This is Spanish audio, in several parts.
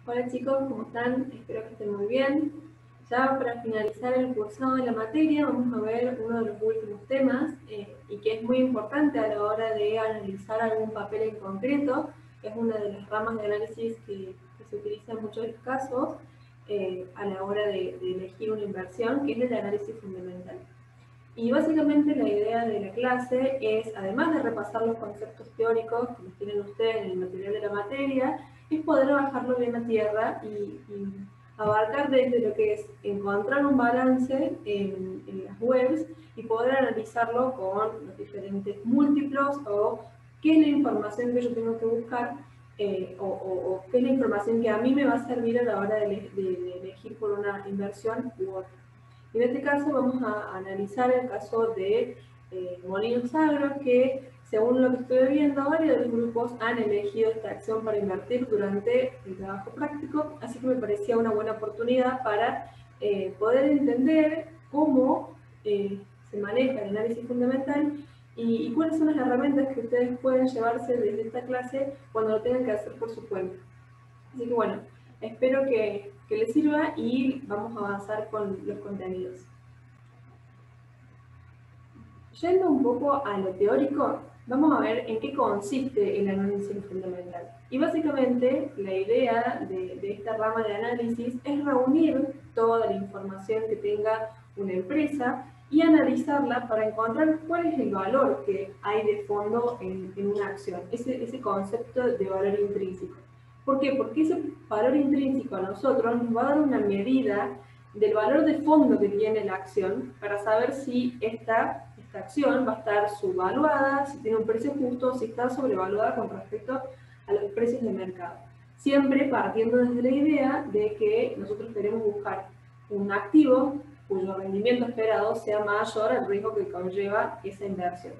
Hola chicos, ¿cómo están? Espero que estén muy bien. Ya para finalizar el cursado de la materia vamos a ver uno de los últimos temas y que es muy importante a la hora de analizar algún papel en concreto. Es una de las ramas de análisis que se utiliza en muchos de los casos a la hora de elegir una inversión, que es el análisis fundamental. Y básicamente la idea de la clase es, además de repasar los conceptos teóricos que los tienen ustedes en el material de la materia, es poder bajarlo bien a tierra y abarcar desde lo que es encontrar un balance en las webs y poder analizarlo con los diferentes múltiplos o qué es la información que yo tengo que buscar o qué es la información que a mí me va a servir a la hora de elegir por una inversión u otra. En este caso vamos a analizar el caso de Molinos Agro, que según lo que estoy viendo, varios de los grupos han elegido esta acción para invertir durante el trabajo práctico, así que me parecía una buena oportunidad para poder entender cómo se maneja el análisis fundamental y cuáles son las herramientas que ustedes pueden llevarse desde esta clase cuando lo tengan que hacer por su cuenta. Así que bueno, espero que les sirva y vamos a avanzar con los contenidos. Yendo un poco a lo teórico, vamos a ver en qué consiste el análisis fundamental. Y básicamente la idea de esta rama de análisis es reunir toda la información que tenga una empresa y analizarla para encontrar cuál es el valor que hay de fondo en una acción, ese concepto de valor intrínseco. ¿Por qué? Porque ese valor intrínseco a nosotros nos va a dar una medida del valor de fondo que tiene la acción para saber si esta acción va a estar subvaluada, si tiene un precio justo, si está sobrevaluada con respecto a los precios de mercado. Siempre partiendo desde la idea de que nosotros queremos buscar un activo cuyo rendimiento esperado sea mayor al riesgo que conlleva esa inversión.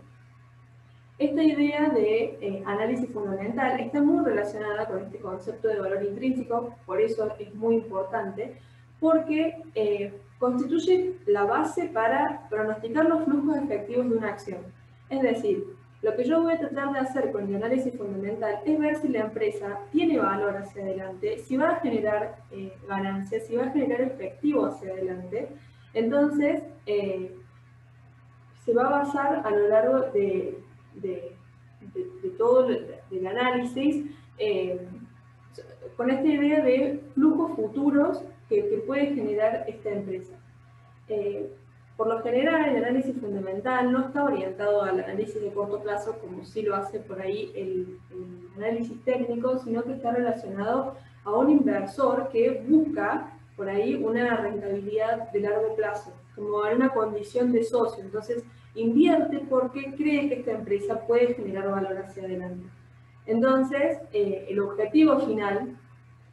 Esta idea de análisis fundamental está muy relacionada con este concepto de valor intrínseco, por eso es muy importante, porque constituye la base para pronosticar los flujos efectivos de una acción. Es decir, lo que yo voy a tratar de hacer con el análisis fundamental es ver si la empresa tiene valor hacia adelante, si va a generar ganancias, si va a generar efectivo hacia adelante. Entonces, se va a basar a lo largo de todo el análisis con esta idea de flujos futuros que puede generar esta empresa. Por lo general, el análisis fundamental no está orientado al análisis de corto plazo como sí lo hace por ahí el análisis técnico, sino que está relacionado a un inversor que busca por ahí una rentabilidad de largo plazo, como en una condición de socio. Entonces, invierte porque cree que esta empresa puede generar valor hacia adelante. Entonces, el objetivo final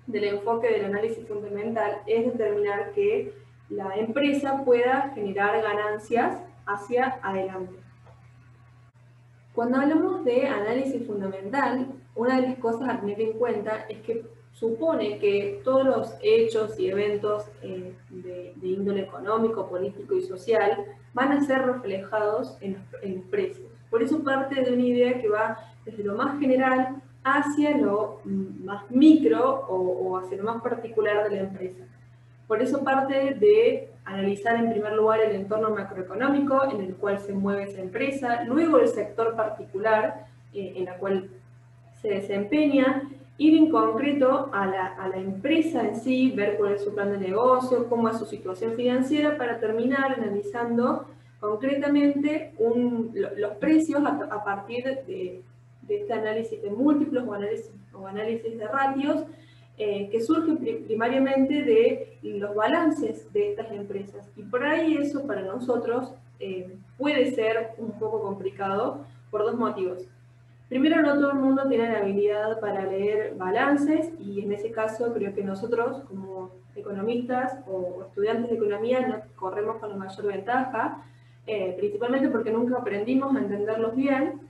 del enfoque del análisis fundamental es determinar que la empresa pueda generar ganancias hacia adelante. Cuando hablamos de análisis fundamental, una de las cosas a tener en cuenta es que supone que todos los hechos y eventos de índole económico, político y social van a ser reflejados en los precios. Por eso parte de una idea que va desde lo más general hacia lo más micro o hacia lo más particular de la empresa. Por eso parte de analizar en primer lugar el entorno macroeconómico en el cual se mueve esa empresa, luego el sector particular en la cual se desempeña, ir en concreto a la empresa en sí, ver cuál es su plan de negocio, cómo es su situación financiera, para terminar analizando concretamente los precios a partir de este análisis de múltiplos o análisis de ratios, que surge primariamente de los balances de estas empresas. Y por ahí eso para nosotros puede ser un poco complicado por dos motivos. Primero, no todo el mundo tiene la habilidad para leer balances y en ese caso creo que nosotros como economistas o estudiantes de economía no corremos con la mayor ventaja, principalmente porque nunca aprendimos a entenderlos bien.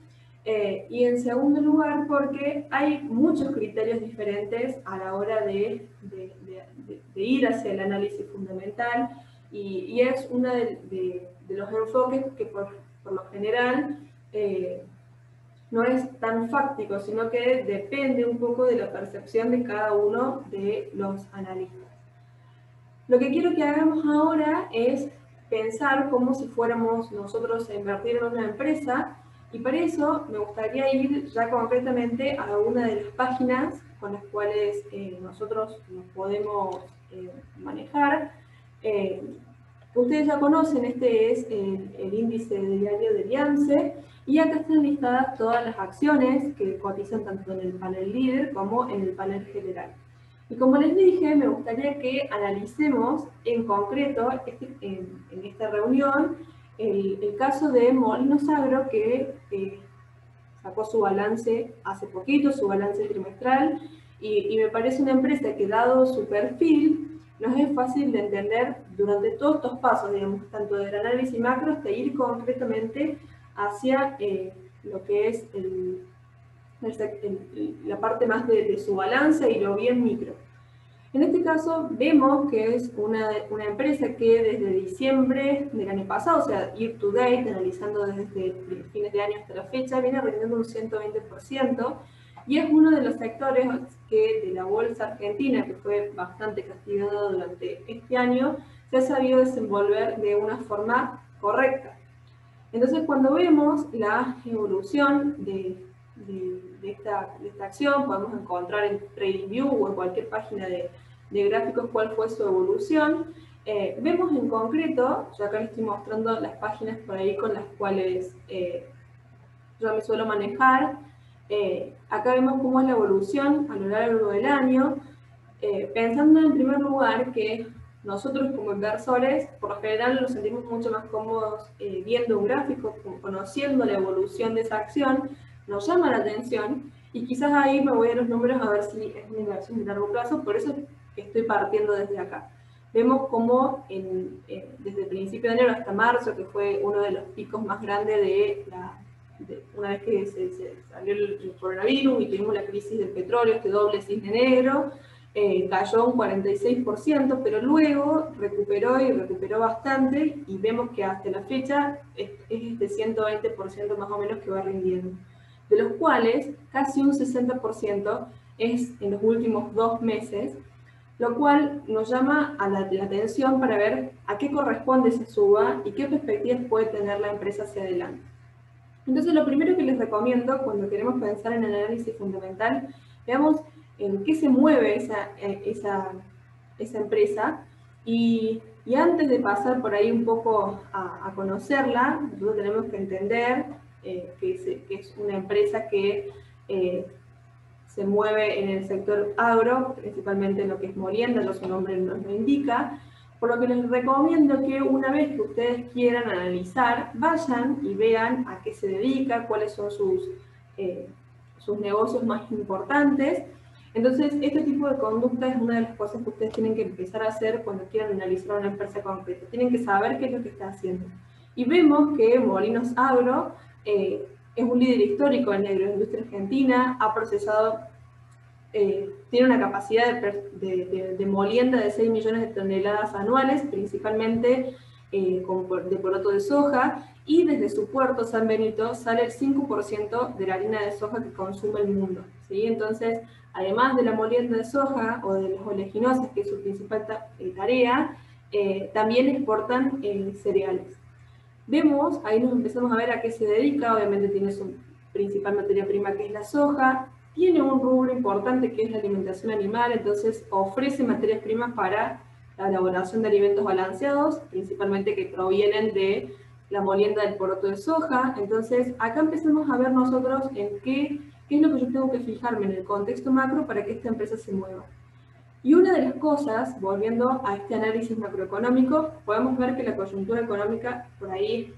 Y en segundo lugar, porque hay muchos criterios diferentes a la hora de ir hacia el análisis fundamental y es uno de los enfoques que por lo general no es tan fáctico, sino que depende un poco de la percepción de cada uno de los analistas. Lo que quiero que hagamos ahora es pensar como si fuéramos nosotros a invertir en una empresa, y para eso me gustaría ir ya concretamente a una de las páginas con las cuales nosotros nos podemos manejar. Ustedes ya conocen, este es el índice de diario de IANSE, y acá están listadas todas las acciones que cotizan tanto en el panel líder como en el panel general. Y como les dije, me gustaría que analicemos en concreto en esta reunión el caso de Molinos Agro, que sacó su balance hace poquito, su balance trimestral, y me parece una empresa que, dado su perfil, nos es fácil de entender durante todos estos pasos, digamos, tanto del análisis macro hasta ir concretamente hacia lo que es la parte más de su balance y lo bien micro. En este caso vemos que es una empresa que desde diciembre del año pasado, o sea, year to date, analizando desde fines de año hasta la fecha, viene rindiendo un 120%, y es uno de los sectores que de la bolsa argentina, que fue bastante castigado durante este año, se ha sabido desenvolver de una forma correcta. Entonces, cuando vemos la evolución de esta acción, podemos encontrar en TradingView o en cualquier página de gráficos cuál fue su evolución. Vemos en concreto, yo acá les estoy mostrando las páginas por ahí con las cuales yo me suelo manejar. Acá vemos cómo es la evolución a lo largo del año, pensando en primer lugar que nosotros como inversores, por lo general nos sentimos mucho más cómodos viendo un gráfico, conociendo la evolución de esa acción, nos llama la atención, y quizás ahí me voy a los números a ver si es una inversión de largo plazo, por eso estoy partiendo desde acá. Vemos cómo desde el principio de enero hasta marzo, que fue uno de los picos más grandes una vez que se salió el coronavirus y tuvimos la crisis del petróleo, este doble cisne negro, cayó un 46%, pero luego recuperó bastante, y vemos que hasta la fecha es este 120% más o menos que va rindiendo, de los cuales casi un 60% es en los últimos 2 meses, lo cual nos llama a la atención para ver a qué corresponde esa suba y qué perspectivas puede tener la empresa hacia adelante. Entonces, lo primero que les recomiendo cuando queremos pensar en el análisis fundamental, veamos en qué se mueve esa empresa, y antes de pasar por ahí un poco a conocerla, nosotros tenemos que entender que es una empresa que se mueve en el sector agro, principalmente en lo que es molienda, su nombre nos lo indica, por lo que les recomiendo que una vez que ustedes quieran analizar, vayan y vean a qué se dedica, cuáles son sus negocios más importantes. Entonces, este tipo de conducta es una de las cosas que ustedes tienen que empezar a hacer cuando quieran analizar una empresa concreta. Tienen que saber qué es lo que está haciendo. Y vemos que Molinos Agro es un líder histórico en la agroindustria argentina, ha procesado, tiene una capacidad de molienda de 6 millones de toneladas anuales, principalmente de poroto de soja, y desde su puerto San Benito sale el 5% de la harina de soja que consume el mundo, ¿sí? Entonces, además de la molienda de soja o de las oleaginosas, que es su principal tarea, también exportan cereales. Vemos, ahí nos empezamos a ver a qué se dedica. Obviamente tiene su principal materia prima, que es la soja, tiene un rubro importante que es la alimentación animal, entonces ofrece materias primas para la elaboración de alimentos balanceados, principalmente que provienen de la molienda del poroto de soja. Entonces acá empezamos a ver nosotros en qué es lo que yo tengo que fijarme en el contexto macro para que esta empresa se mueva. Y una de las cosas, volviendo a este análisis macroeconómico, podemos ver que la coyuntura económica por ahí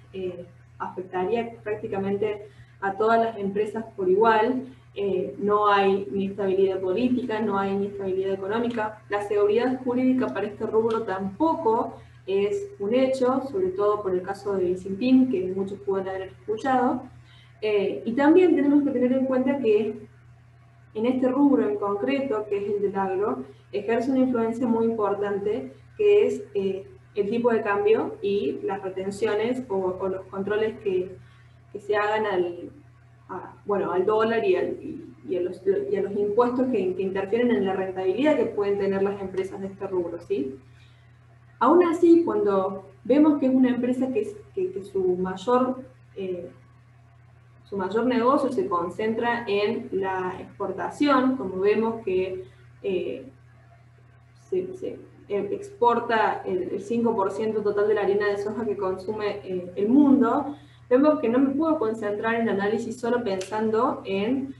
afectaría prácticamente a todas las empresas por igual. No hay ni estabilidad política, no hay ni estabilidad económica. La seguridad jurídica para este rubro tampoco es un hecho, sobre todo por el caso de Vicentín, que muchos pueden haber escuchado. Y también tenemos que tener en cuenta que en este rubro en concreto, que es el del agro, ejerce una influencia muy importante, que es el tipo de cambio y las retenciones o los controles que se hagan bueno, al dólar y a los impuestos que interfieren en la rentabilidad que pueden tener las empresas de este rubro, ¿sí? Aún así, cuando vemos que es una empresa que su mayor negocio se concentra en la exportación, como vemos que se exporta el 5% total de la harina de soja que consume el mundo, vemos que no me puedo concentrar en análisis solo pensando en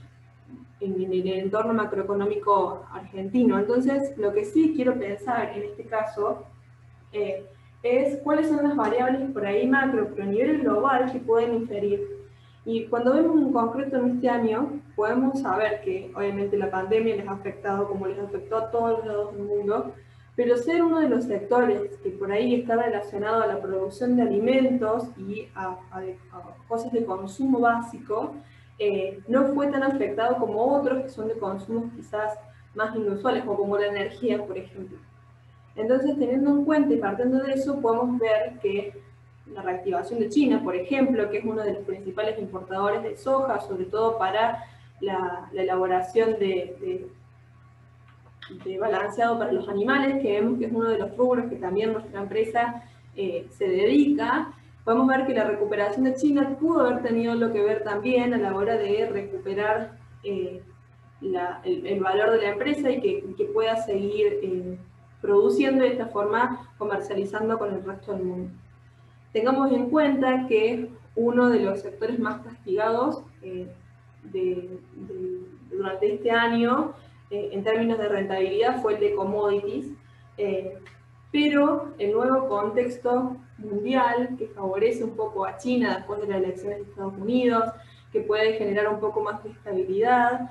el entorno macroeconómico argentino. Entonces, lo que sí quiero pensar en este caso es cuáles son las variables por ahí macro, pero a nivel global que pueden inferir. Y cuando vemos en concreto en este año, podemos saber que obviamente la pandemia les ha afectado como les afectó a todos los lados del mundo, pero ser uno de los sectores que por ahí está relacionado a la producción de alimentos y a cosas de consumo básico, no fue tan afectado como otros que son de consumos quizás más inusuales, o como la energía, por ejemplo. Entonces, teniendo en cuenta y partiendo de eso, podemos ver que la reactivación de China, por ejemplo, que es uno de los principales importadores de soja, sobre todo para la elaboración de balanceado para los animales, que vemos que es uno de los rubros que también nuestra empresa se dedica, podemos ver que la recuperación de China pudo haber tenido lo que ver también a la hora de recuperar el valor de la empresa y que pueda seguir produciendo de esta forma, comercializando con el resto del mundo. Tengamos en cuenta que uno de los sectores más castigados durante este año, en términos de rentabilidad, fue el de commodities, pero el nuevo contexto mundial que favorece un poco a China después de las elecciones de Estados Unidos, que puede generar un poco más de estabilidad,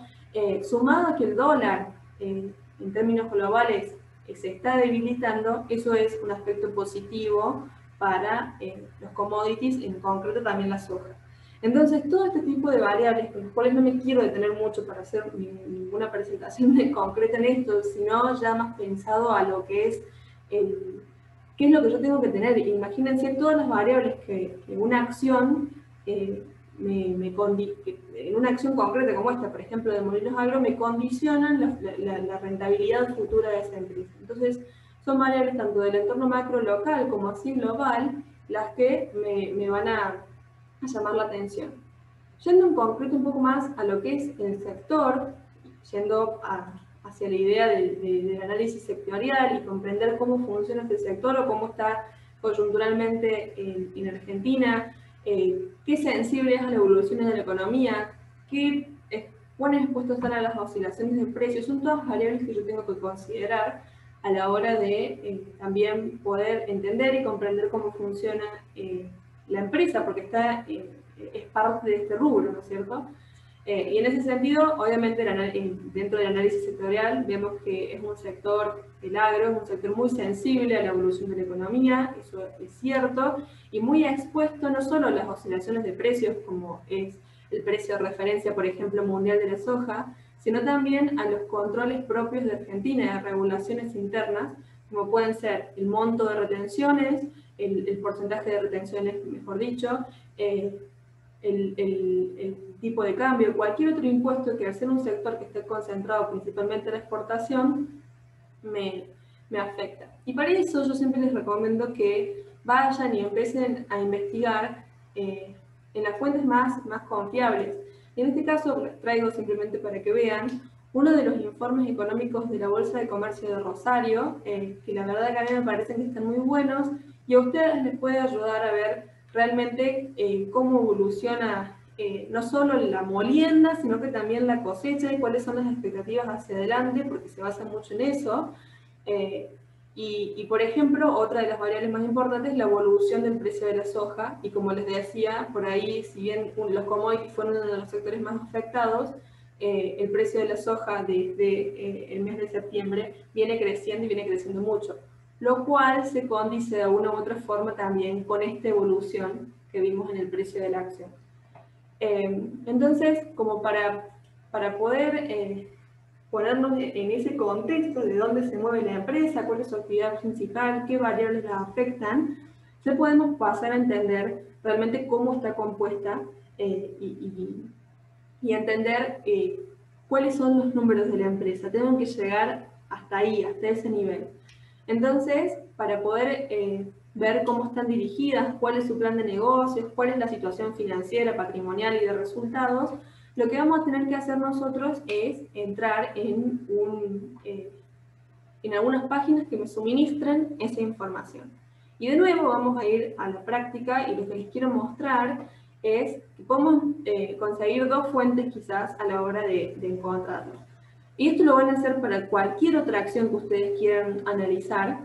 sumado a que el dólar en términos globales se está debilitando, eso es un aspecto positivo para los commodities, en concreto también la soja. Entonces, todo este tipo de variables, con las cuales no me quiero detener mucho para hacer ninguna presentación concreta en esto, sino ya más pensado a lo que es qué es lo que yo tengo que tener. Imagínense todas las variables que una acción en una acción concreta como esta, por ejemplo, de Molinos Agro, me condicionan la rentabilidad futura de esa empresa. Entonces, son variables tanto del entorno macro local como así global, las que me van a llamar la atención. Yendo en concreto un poco más a lo que es el sector, yendo hacia la idea del análisis sectorial y comprender cómo funciona este sector o cómo está coyunturalmente en Argentina, qué sensible es a la evolución de la economía, cuán expuestos están a las oscilaciones de precios, son todas variables que yo tengo que considerar a la hora de también poder entender y comprender cómo funciona la empresa, porque es parte de este rubro, ¿no es cierto? Y en ese sentido, obviamente, dentro del análisis sectorial, vemos que es un sector, el agro, es un sector muy sensible a la evolución de la economía, eso es cierto, y muy expuesto no solo a las oscilaciones de precios, como es el precio de referencia, por ejemplo, mundial de la soja, sino también a los controles propios de Argentina, de regulaciones internas, como pueden ser el monto de retenciones, el porcentaje de retenciones, mejor dicho, el tipo de cambio, cualquier otro impuesto que al ser un sector que esté concentrado principalmente en la exportación, me afecta. Y para eso yo siempre les recomiendo que vayan y empiecen a investigar en las fuentes más confiables. Y en este caso les traigo simplemente para que vean uno de los informes económicos de la Bolsa de Comercio de Rosario, que la verdad que a mí me parecen que están muy buenos y a ustedes les puede ayudar a ver realmente cómo evoluciona no solo la molienda, sino que también la cosecha y cuáles son las expectativas hacia adelante, porque se basa mucho en eso. Por ejemplo, otra de las variables más importantes es la evolución del precio de la soja, y como les decía, por ahí, si bien los commodities fueron uno de los sectores más afectados, el precio de la soja desde el mes de septiembre viene creciendo y viene creciendo mucho, lo cual se condice de una u otra forma también con esta evolución que vimos en el precio de la acción. Entonces, como para poder ponernos en ese contexto de dónde se mueve la empresa, cuál es su actividad principal, qué variables la afectan, ya podemos pasar a entender realmente cómo está compuesta y entender cuáles son los números de la empresa. Tengo que llegar hasta ahí, hasta ese nivel. Entonces, para poder ver cómo están dirigidas, cuál es su plan de negocios, cuál es la situación financiera, patrimonial y de resultados, lo que vamos a tener que hacer nosotros es entrar en algunas páginas que me suministren esa información. Y de nuevo vamos a ir a la práctica, y lo que les quiero mostrar es que podemos conseguir dos fuentes quizás a la hora de encontrarlo. Y esto lo van a hacer para cualquier otra acción que ustedes quieran analizar.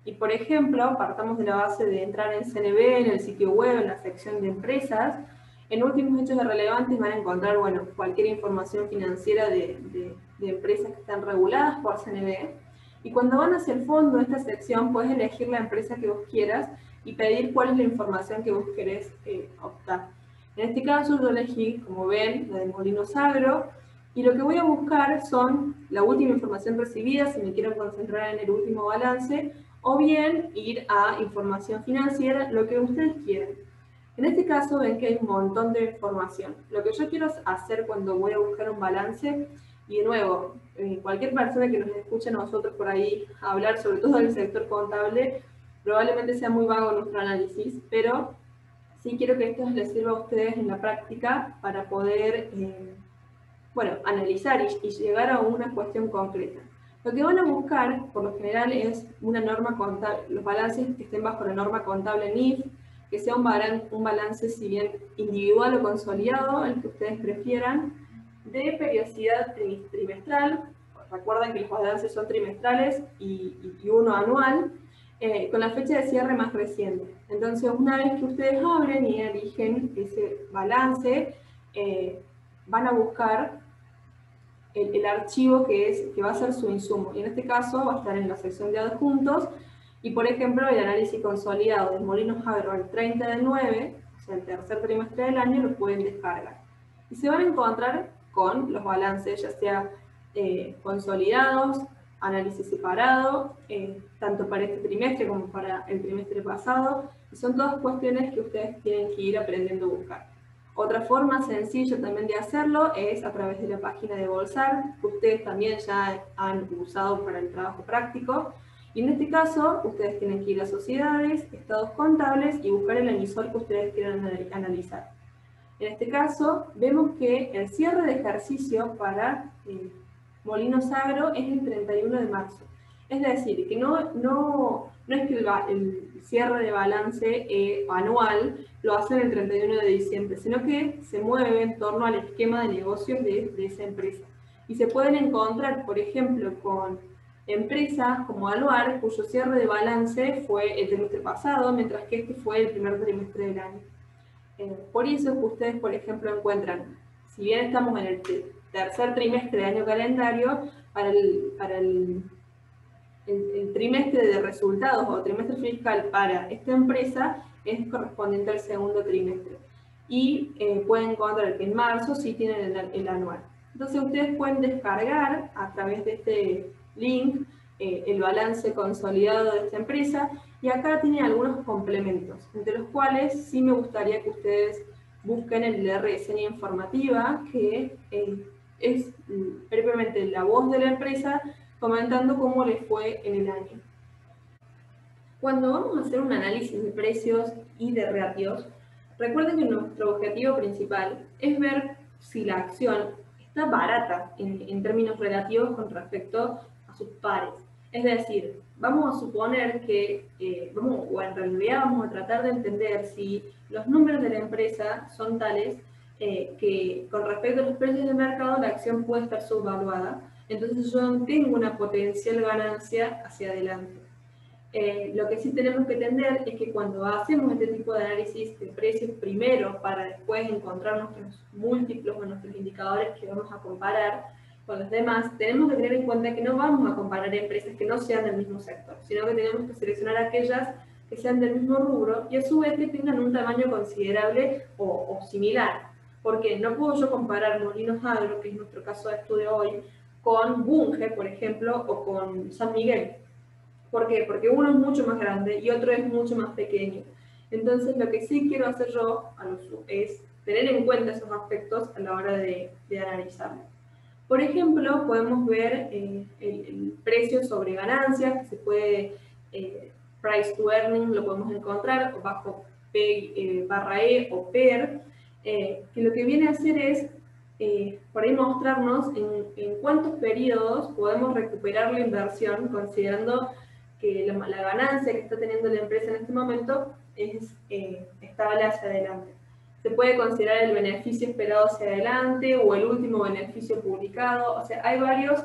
Y por ejemplo, partamos de la base de entrar en CNV, en el sitio web, en la sección de empresas. En últimos hechos relevantes van a encontrar, bueno, cualquier información financiera de empresas que están reguladas por CNV. Y cuando van hacia el fondo de esta sección, puedes elegir la empresa que vos quieras y pedir cuál es la información que vos querés optar. En este caso yo elegí, como ven, la de Molinos Agro, y lo que voy a buscar son la última información recibida, si me quiero concentrar en el último balance, o bien ir a información financiera, lo que ustedes quieran. En este caso ven que hay un montón de información. Lo que yo quiero hacer cuando voy a buscar un balance, y de nuevo, cualquier persona que nos escuche a nosotros por ahí hablar, sobre todo del sector contable, probablemente sea muy vago nuestro análisis, pero sí quiero que esto les sirva a ustedes en la práctica para poder bueno, analizar y llegar a una cuestión concreta. Lo que van a buscar, por lo general, es una norma contable, los balances que estén bajo la norma contable NIF, que sea un balance, si bien individual o consolidado, el que ustedes prefieran, de periodicidad trimestral. Recuerden que los balances son trimestrales y uno anual, con la fecha de cierre más reciente. Entonces, una vez que ustedes abren y eligen ese balance, van a buscar el archivo que va a ser su insumo. Y en este caso va a estar en la sección de adjuntos. Y por ejemplo, el análisis consolidado de Molinos Agro el 30 del 9, o sea, el tercer trimestre del año, lo pueden descargar. Y se van a encontrar con los balances, ya sea consolidados, análisis separado, tanto para este trimestre como para el trimestre pasado. Y son todas cuestiones que ustedes tienen que ir aprendiendo a buscar. Otra forma sencilla también de hacerlo es a través de la página de Bolsar, que ustedes también ya han usado para el trabajo práctico. Y en este caso, ustedes tienen que ir a sociedades, estados contables y buscar el emisor que ustedes quieran analizar. En este caso, vemos que el cierre de ejercicio para Molinos Agro es el 31 de marzo. Es decir, que no es que el cierre de balance anual lo hacen el 31 de diciembre, sino que se mueve en torno al esquema de negocios de esa empresa. Y se pueden encontrar, por ejemplo, con empresas como Aluar, cuyo cierre de balance fue el trimestre pasado, mientras que este fue el primer trimestre del año. Por eso que ustedes, por ejemplo, encuentran, si bien estamos en el tercer trimestre de año calendario, para el trimestre de resultados o trimestre fiscal para esta empresa es correspondiente al segundo trimestre. Y pueden encontrar que en marzo sí tienen el anual. Entonces ustedes pueden descargar a través de este link el balance consolidado de esta empresa, y acá tiene algunos complementos, entre los cuales sí me gustaría que ustedes busquen el de reseña informativa, que es previamente la voz de la empresa comentando cómo les fue en el año. Cuando vamos a hacer un análisis de precios y de ratios, recuerden que nuestro objetivo principal es ver si la acción está barata en términos relativos con respecto a sus pares. Es decir, vamos a suponer que, o en realidad vamos a tratar de entender si los números de la empresa son tales que con respecto a los precios de mercado la acción puede estar subvaluada. Entonces yo no tengo una potencial ganancia hacia adelante. Lo que sí tenemos que entender es que cuando hacemos este tipo de análisis de precios primero para después encontrar nuestros múltiplos o nuestros indicadores que vamos a comparar con los demás, tenemos que tener en cuenta que no vamos a comparar empresas que no sean del mismo sector, sino que tenemos que seleccionar aquellas que sean del mismo rubro y a su vez que tengan un tamaño considerable o similar. Porque no puedo yo comparar Molinos Agro, que es nuestro caso de estudio hoy, con Bunge, por ejemplo, o con San Miguel. ¿Por qué? Porque uno es mucho más grande y otro es mucho más pequeño. Entonces, lo que sí quiero hacer yo es tener en cuenta esos aspectos a la hora de analizarlo. Por ejemplo, podemos ver el precio sobre ganancias, que se puede, price to earnings, lo podemos encontrar bajo P barra E o PER, que lo que viene a hacer es por ahí mostrarnos en cuántos periodos podemos recuperar la inversión, considerando que la ganancia que está teniendo la empresa en este momento es estable hacia adelante. Se puede considerar el beneficio esperado hacia adelante o el último beneficio publicado. O sea, hay varios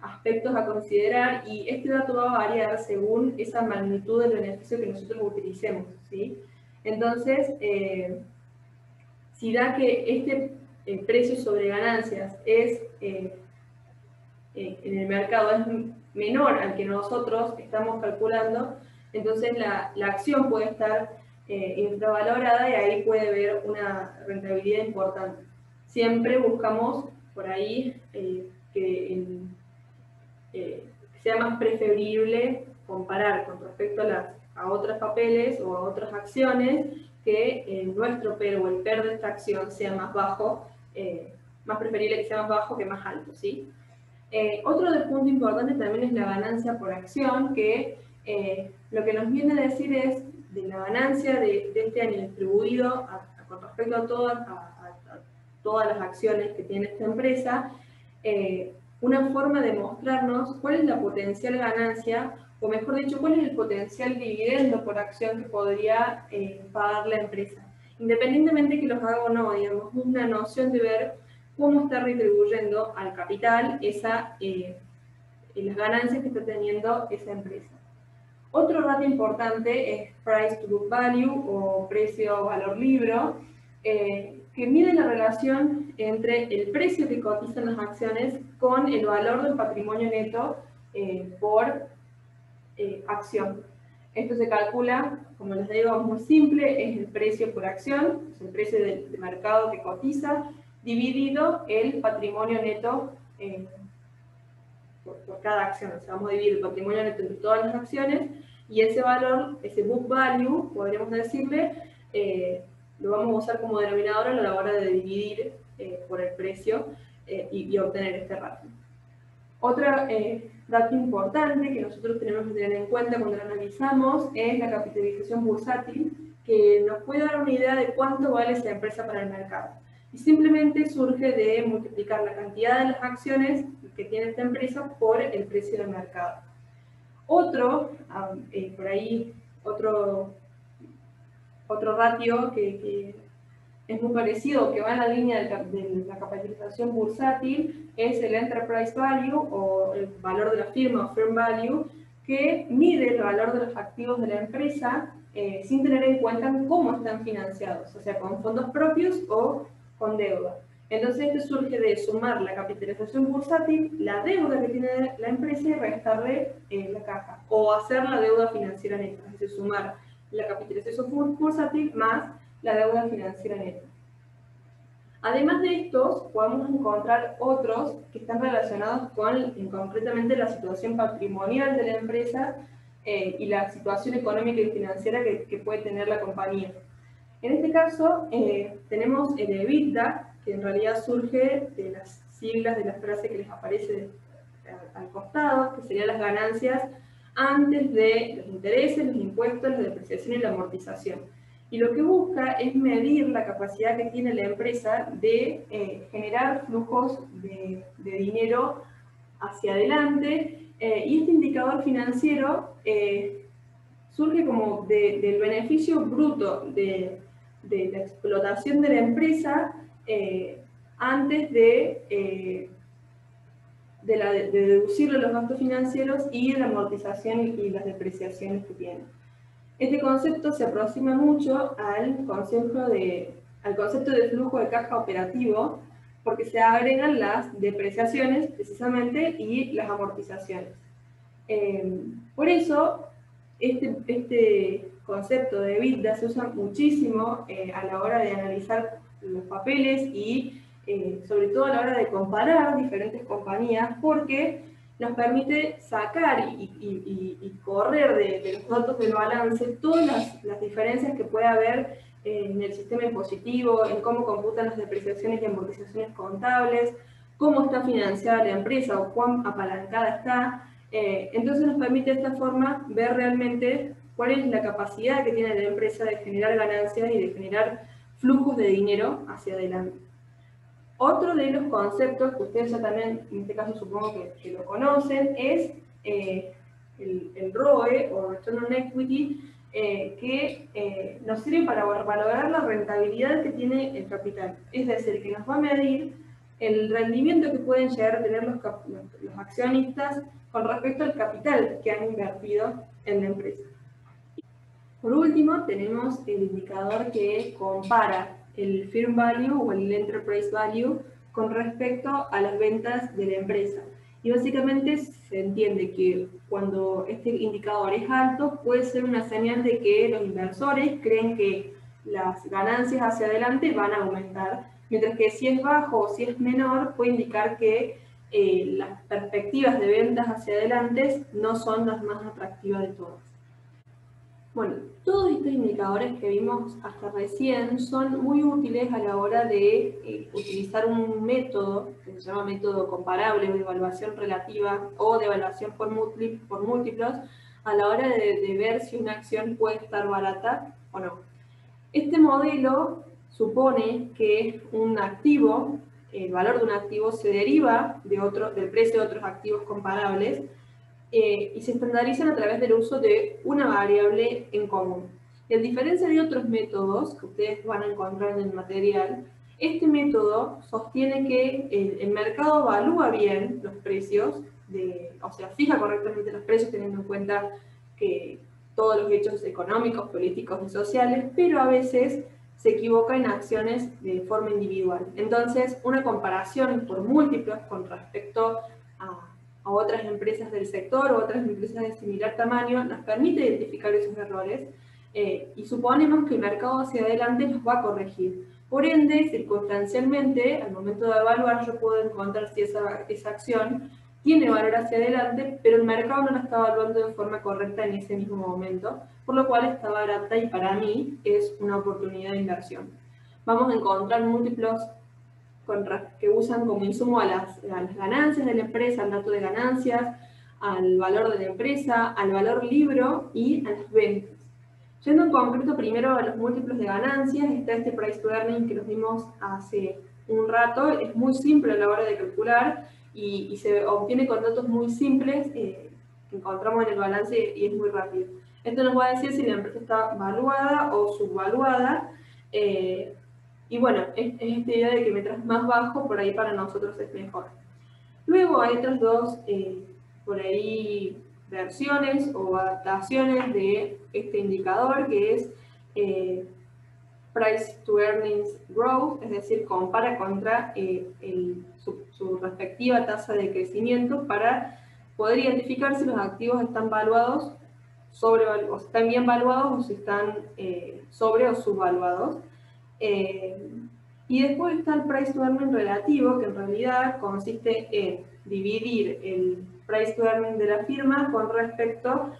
aspectos a considerar y este dato va a variar según esa magnitud del beneficio que nosotros utilicemos, ¿sí? Entonces, si da que este precio sobre ganancias es en el mercado es menor al que nosotros estamos calculando, entonces la acción puede estar infravalorada y ahí puede haber una rentabilidad importante. Siempre buscamos por ahí que sea más preferible comparar con respecto a otros papeles o a otras acciones que nuestro PER o el PER de esta acción sea más bajo, más preferible que sea más bajo que más alto, ¿sí? Otro punto importante también es la ganancia por acción, que lo que nos viene a decir es de la ganancia de este año distribuido con respecto a todas las acciones que tiene esta empresa, una forma de mostrarnos cuál es la potencial ganancia, o mejor dicho, cuál es el potencial dividendo por acción que podría pagar la empresa. Independientemente de que los haga o no, digamos, una noción de ver cómo está retribuyendo al capital las ganancias que está teniendo esa empresa. Otro dato importante es Price to Book Value o precio-valor libro, que mide la relación entre el precio que cotizan las acciones con el valor del patrimonio neto por acción. Esto se calcula, como les digo, muy simple, es el precio por acción, es el precio de mercado que cotiza, dividido el patrimonio neto por cada acción. O sea, vamos a dividir el patrimonio neto entre todas las acciones y ese valor, ese book value, podríamos decirle, lo vamos a usar como denominador a la hora de dividir por el precio y obtener este ratio. Otro dato importante que nosotros tenemos que tener en cuenta cuando lo analizamos es la capitalización bursátil, que nos puede dar una idea de cuánto vale esa empresa para el mercado. Y simplemente surge de multiplicar la cantidad de las acciones que tiene esta empresa por el precio del mercado. Otro, por ahí, otro ratio que es muy parecido, que va en la línea de la capitalización bursátil, es el Enterprise Value o el valor de la firma o Firm Value, que mide el valor de los activos de la empresa sin tener en cuenta cómo están financiados, o sea, con fondos propios o con deuda. Entonces, esto surge de sumar la capitalización bursátil, la deuda que tiene la empresa y restarle la caja, o hacer la deuda financiera neta, es decir, sumar la capitalización bursátil más la deuda financiera neta. Además de estos, podemos encontrar otros que están relacionados con concretamente la situación patrimonial de la empresa y la situación económica y financiera que puede tener la compañía. En este caso, tenemos el EBITDA, que en realidad surge de las siglas de la frase que les aparece al costado, que serían las ganancias antes de los intereses, los impuestos, la depreciación y la amortización. Y lo que busca es medir la capacidad que tiene la empresa de generar flujos de dinero hacia adelante. Y este indicador financiero surge como del beneficio bruto de la explotación de la empresa antes de deducirle los gastos financieros y la amortización y las depreciaciones que tiene. Este concepto se aproxima mucho al concepto de flujo de caja operativo, porque se agregan las depreciaciones precisamente y las amortizaciones. Por eso, este concepto de EBITDA se usa muchísimo a la hora de analizar los papeles y sobre todo a la hora de comparar diferentes compañías, porque nos permite sacar y correr de los datos del balance todas las diferencias que puede haber en el sistema impositivo, en cómo computan las depreciaciones y amortizaciones contables, cómo está financiada la empresa o cuán apalancada está. Entonces nos permite de esta forma ver realmente cuál es la capacidad que tiene la empresa de generar ganancias y de generar flujos de dinero hacia adelante. Otro de los conceptos que ustedes ya también, en este caso supongo que lo conocen, es el ROE o Return on Equity, que nos sirve para valorar la rentabilidad que tiene el capital. Es decir, que nos va a medir el rendimiento que pueden llegar a tener los accionistas con respecto al capital que han invertido en la empresa. Por último, tenemos el indicador que compara el Firm Value o el Enterprise Value con respecto a las ventas de la empresa. Y básicamente se entiende que cuando este indicador es alto, puede ser una señal de que los inversores creen que las ganancias hacia adelante van a aumentar, mientras que si es bajo o si es menor, puede indicar que las perspectivas de ventas hacia adelante no son las más atractivas de todas. Bueno, todos estos indicadores que vimos hasta recién son muy útiles a la hora de utilizar un método que se llama método comparable de evaluación relativa o de evaluación por múltiplos a la hora de ver si una acción puede estar barata o no. Este modelo supone que un activo, el valor de un activo se deriva del precio de otros activos comparables y se estandarizan a través del uso de una variable en común. Y a diferencia de otros métodos que ustedes van a encontrar en el material, este método sostiene que el mercado evalúa bien los precios, o sea, fija correctamente los precios teniendo en cuenta que todos los hechos económicos, políticos y sociales, pero a veces se equivoca en acciones de forma individual. Entonces, una comparación por múltiplos con respecto a otras empresas del sector o otras empresas de similar tamaño, nos permite identificar esos errores y suponemos que el mercado hacia adelante los va a corregir. Por ende, circunstancialmente, al momento de evaluar, yo puedo encontrar si esa acción tiene valor hacia adelante, pero el mercado no la está evaluando de forma correcta en ese mismo momento, por lo cual está barata y para mí es una oportunidad de inversión. Vamos a encontrar múltiplos que usan como insumo a las ganancias de la empresa, al dato de ganancias, al valor de la empresa, al valor libro y a las ventas. Yendo en concreto primero a los múltiplos de ganancias, está este price to earning que nos vimos hace un rato, es muy simple a la hora de calcular y se obtiene con datos muy simples que encontramos en el balance y es muy rápido. Esto nos va a decir si la empresa está valuada o subvaluada, y bueno, es esta idea de que mientras más bajo, por ahí para nosotros es mejor. Luego hay otras dos, por ahí, versiones o adaptaciones de este indicador, que es Price to Earnings Growth, es decir, compara contra su respectiva tasa de crecimiento para poder identificar si los activos están valuados, o están bien valuados o si están sobre o subvaluados. Y después está el price to earning relativo, que en realidad consiste en dividir el price to earning de la firma con respecto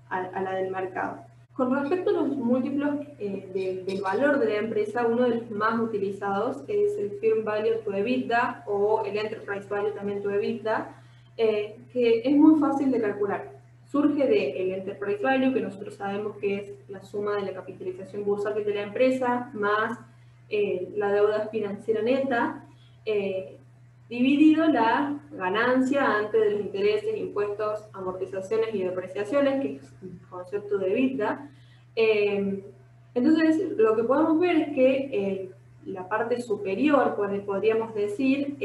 a la del mercado. Con respecto a los múltiplos del valor de la empresa, uno de los más utilizados es el Firm Value to EBITDA o el Enterprise Value también to EBITDA, que es muy fácil de calcular. Surge del Enterprise Value, que nosotros sabemos que es la suma de la capitalización bursátil de la empresa más la deuda financiera neta, dividido la ganancia antes de los intereses, impuestos, amortizaciones y depreciaciones, que es el concepto de EBITDA. Entonces, lo que podemos ver es que la parte superior, podríamos decir,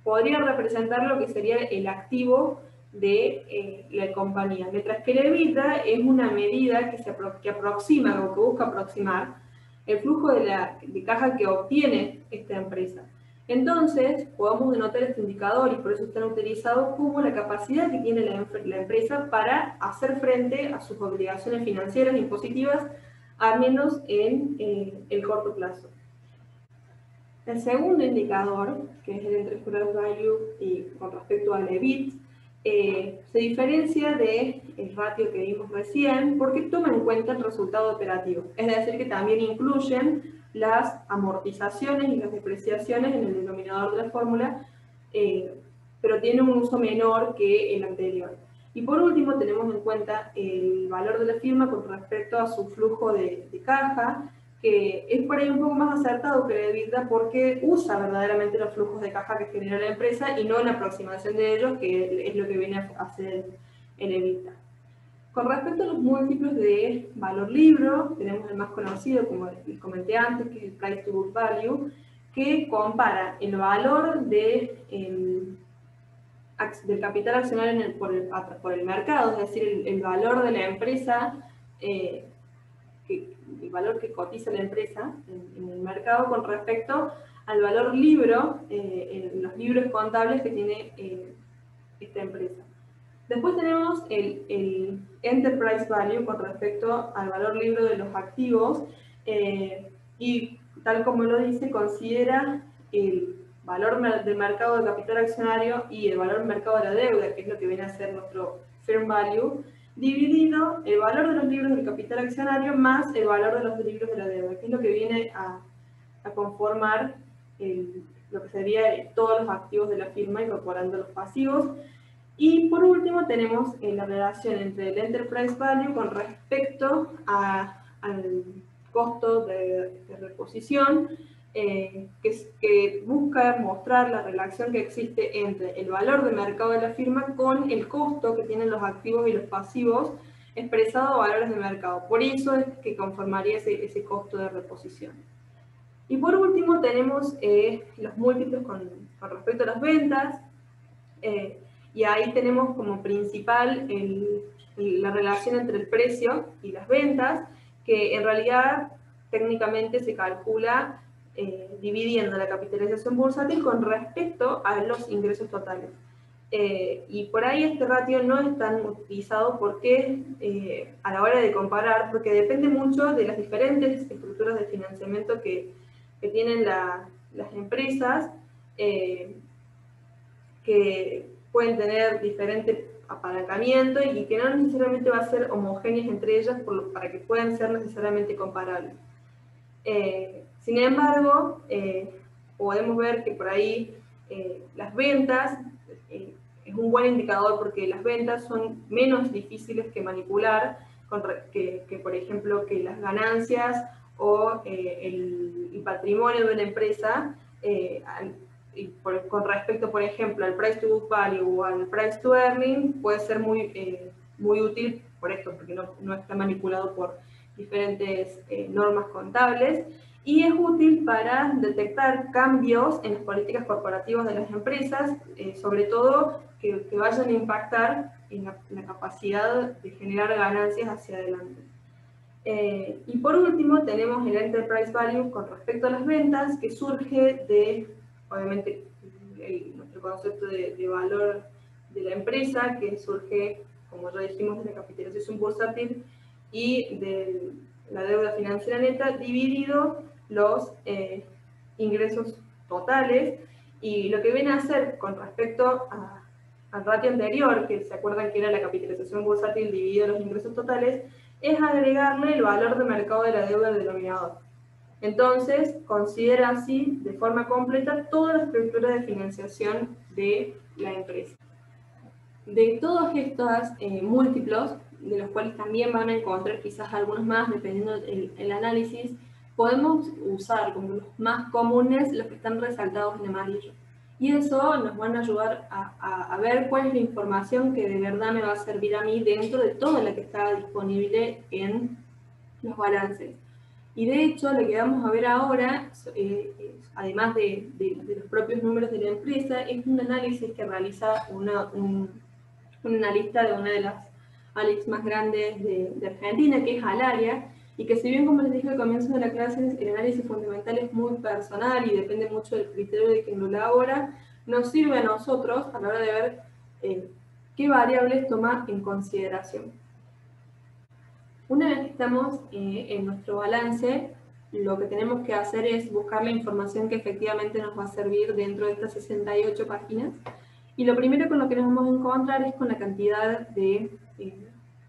podría representar lo que sería el activo de la compañía, mientras que el EBITDA es una medida que aproxima o que busca aproximar el flujo de caja que obtiene esta empresa. Entonces, podemos denotar este indicador y por eso están utilizados como la capacidad que tiene la empresa para hacer frente a sus obligaciones financieras impositivas, al menos en el corto plazo. El segundo indicador, que es el Enterprise Value y con respecto al EBIT, Se diferencia del ratio que vimos recién porque toma en cuenta el resultado operativo, es decir, que también incluyen las amortizaciones y las depreciaciones en el denominador de la fórmula, pero tiene un uso menor que el anterior. Y por último tenemos en cuenta el valor de la firma con respecto a su flujo de caja, que es por ahí un poco más acertado que el EBITDA porque usa verdaderamente los flujos de caja que genera la empresa y no la aproximación de ellos, que es lo que viene a hacer el EBITDA. Con respecto a los múltiplos de valor libro, tenemos el más conocido, como les comenté antes, que es el Price to Book Value, que compara el valor del capital accionario por el mercado, es decir, el valor de la empresa, el valor que cotiza la empresa en el mercado con respecto al valor libro, en los libros contables que tiene esta empresa. Después tenemos el Enterprise Value con respecto al valor libro de los activos y tal como lo dice, considera el valor del mercado de capital accionario y el valor del mercado de la deuda, que es lo que viene a ser nuestro Firm Value, dividido el valor de los libros del capital accionario más el valor de los libros de la deuda, que es lo que viene a conformar lo que sería todos los activos de la firma incorporando los pasivos. Y por último tenemos la relación entre el Enterprise Value con respecto al costo de reposición, que busca mostrar la relación que existe entre el valor de mercado de la firma con el costo que tienen los activos y los pasivos expresado a valores de mercado. Por eso es que conformaría ese costo de reposición. Y por último tenemos los múltiplos con respecto a las ventas, y ahí tenemos como principal la relación entre el precio y las ventas, que en realidad técnicamente se calcula dividiendo la capitalización bursátil con respecto a los ingresos totales. Y por ahí este ratio no es tan utilizado porque a la hora de comparar, porque depende mucho de las diferentes estructuras de financiamiento que tienen las empresas, que pueden tener diferente apalancamiento y que no necesariamente va a ser homogéneas entre ellas para que puedan ser necesariamente comparables. Sin embargo, podemos ver que por ahí las ventas es un buen indicador porque las ventas son menos difíciles que manipular que por ejemplo, que las ganancias o el patrimonio de una empresa con respecto, por ejemplo, al Price to Book Value o al Price to Earning, puede ser muy útil por esto, porque no está manipulado por diferentes normas contables, y es útil para detectar cambios en las políticas corporativas de las empresas, sobre todo que vayan a impactar en la capacidad de generar ganancias hacia adelante. Y por último tenemos el Enterprise Value con respecto a las ventas, que surge de, obviamente, nuestro concepto de valor de la empresa, que surge, como ya dijimos, de la capitalización bursátil y de la deuda financiera neta, dividido los ingresos totales, y lo que viene a hacer con respecto al ratio anterior, que se acuerdan que era la capitalización bursátil dividido los ingresos totales, es agregarle el valor de mercado de la deuda al denominador. Entonces, considera así de forma completa toda la estructura de financiación de la empresa. De todos estos múltiplos, de los cuales también van a encontrar quizás algunos más dependiendo del análisis, podemos usar como los más comunes los que están resaltados en amarillo. Y eso nos van a ayudar a ver cuál es la información que de verdad me va a servir a mí dentro de toda la que está disponible en los balances. Y de hecho, lo que vamos a ver ahora, además de los propios números de la empresa, es un análisis que realiza un analista de una de las ALICs más grandes de Argentina, que es Alaria, y que si bien, como les dije al comienzo de la clase, el análisis fundamental es muy personal y depende mucho del criterio de quien lo elabora, nos sirve a nosotros a la hora de ver qué variables toma en consideración. Una vez que estamos en nuestro balance, lo que tenemos que hacer es buscar la información que efectivamente nos va a servir dentro de estas 68 páginas, Y lo primero con lo que nos vamos a encontrar es con la cantidad de